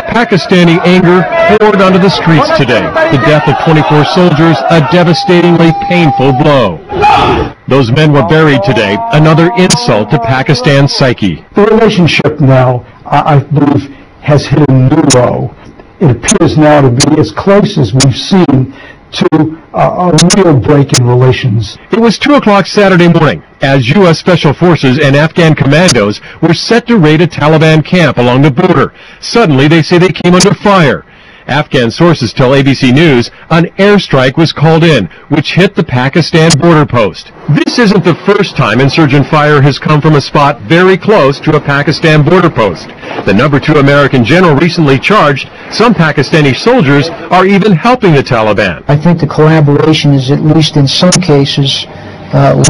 Pakistani anger poured onto the streets today. The death of 24 soldiers, a devastatingly painful blow. Those men were buried today, another insult to Pakistan's psyche. The relationship now, I believe, has hit a new low. It appears now to be as close as we've seen to a real break in relations. It was 2 o'clock Saturday morning as U.S. Special Forces and Afghan commandos were set to raid a Taliban camp along the border. Suddenly, they say they came under fire. Afghan sources tell ABC News an airstrike was called in, which hit the Pakistan border post. This isn't the first time insurgent fire has come from a spot very close to a Pakistan border post. The number 2 American general recently charged some Pakistani soldiers are even helping the Taliban. I think the collaboration is, at least in some cases,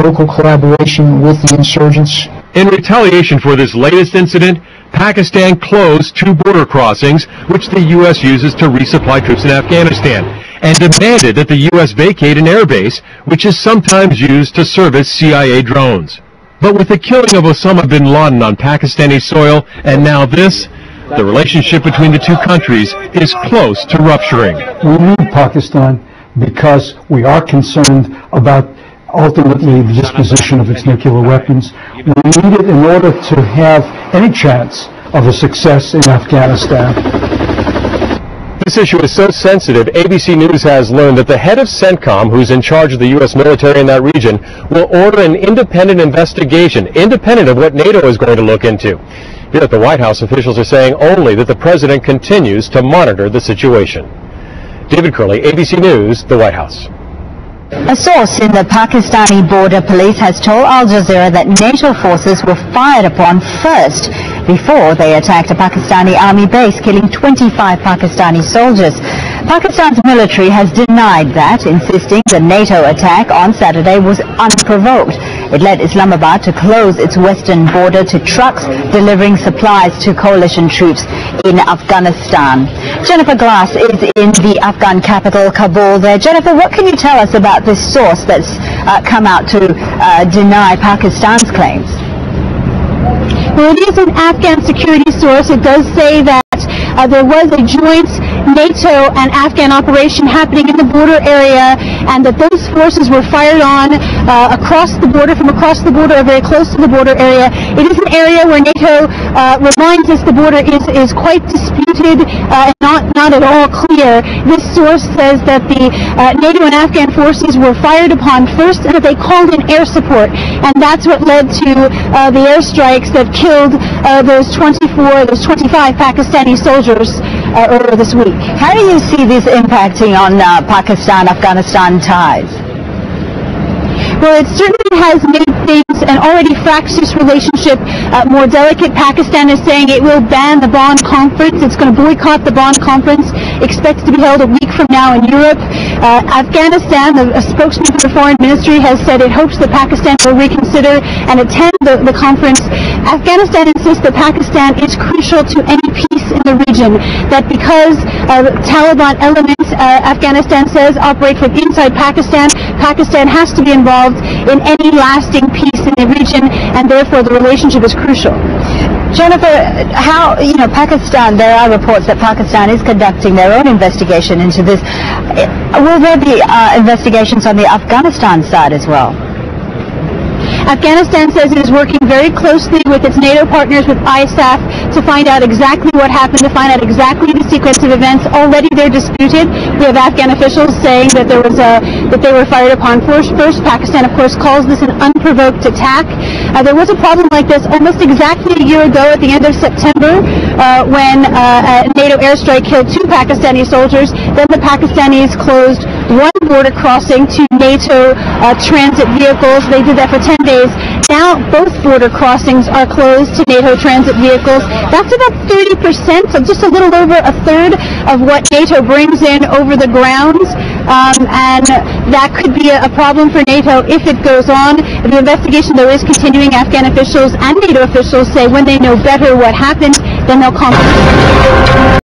local collaboration with the insurgents. In retaliation for this latest incident, Pakistan closed 2 border crossings, which the U.S. uses to resupply troops in Afghanistan, and demanded that the U.S. vacate an airbase, which is sometimes used to service CIA drones. But with the killing of Osama bin Laden on Pakistani soil, and now this, the relationship between the 2 countries is close to rupturing. We need Pakistan because we are concerned about ultimately the disposition of its nuclear weapons. We need it in order to have any chance of a success in Afghanistan. This issue is so sensitive, ABC News has learned that the head of CENTCOM, who's in charge of the U.S. military in that region, will order an independent investigation, independent of what NATO is going to look into. Here at the White House, officials are saying only that the president continues to monitor the situation. David Curley, ABC News, the White House. A source in the Pakistani border police has told Al Jazeera that NATO forces were fired upon first before they attacked a Pakistani army base, killing 25 Pakistani soldiers. Pakistan's military has denied that, insisting the NATO attack on Saturday was unprovoked. It led Islamabad to close its western border to trucks delivering supplies to coalition troops in Afghanistan. Jennifer Glass is in the Afghan capital, Kabul there. Jennifer, what can you tell us about this source that's come out to deny Pakistan's claims? Well, it is an Afghan security source. It does say that there was a joint NATO and Afghan operation happening in the border area, and that those forces were fired on across the border, from across the border, or very close to the border area. It is an area where NATO reminds us the border is quite disputed and not at all clear. This source says that the NATO and Afghan forces were fired upon first, and that they called in air support, and that's what led to the airstrikes that killed those 25 Pakistani soldiers earlier this week. How do you see this impacting on Pakistan-Afghanistan ties? Well, it certainly has made things, an already fractious relationship, more delicate. Pakistan is saying it will ban the Bonn Conference. It's going to boycott the Bonn Conference, expected to be held a week from now in Europe. Afghanistan, a spokesman for the Foreign Ministry, has said it hopes that Pakistan will reconsider and attend the conference. Afghanistan insists that Pakistan is crucial to any peace in the region, that because Taliban elements, Afghanistan says, operate from inside Pakistan, Pakistan has to be involved in any lasting peace in the region, and therefore the relationship is crucial. Jennifer, how, Pakistan, there are reports that Pakistan is conducting their own investigation into this. Will there be investigations on the Afghanistan side as well? Afghanistan says it is working very closely with its NATO partners, with ISAF, to find out exactly what happened, to find out exactly the sequence of events. Already they're disputed. We have Afghan officials saying that there was that they were fired upon first. Pakistan, of course, calls this an unprovoked attack. There was a problem like this almost exactly a year ago at the end of September when a NATO airstrike killed 2 Pakistani soldiers. Then the Pakistanis closed one border crossing to NATO transit vehicles. They did that for 10 days. Now both border crossings are closed to NATO transit vehicles. That's about 30%, so just a little over a third of what NATO brings in over the grounds, and that could be a problem for NATO if it goes on. The investigation, though, is continuing. Afghan officials and NATO officials say when they know better what happened, then they'll comment.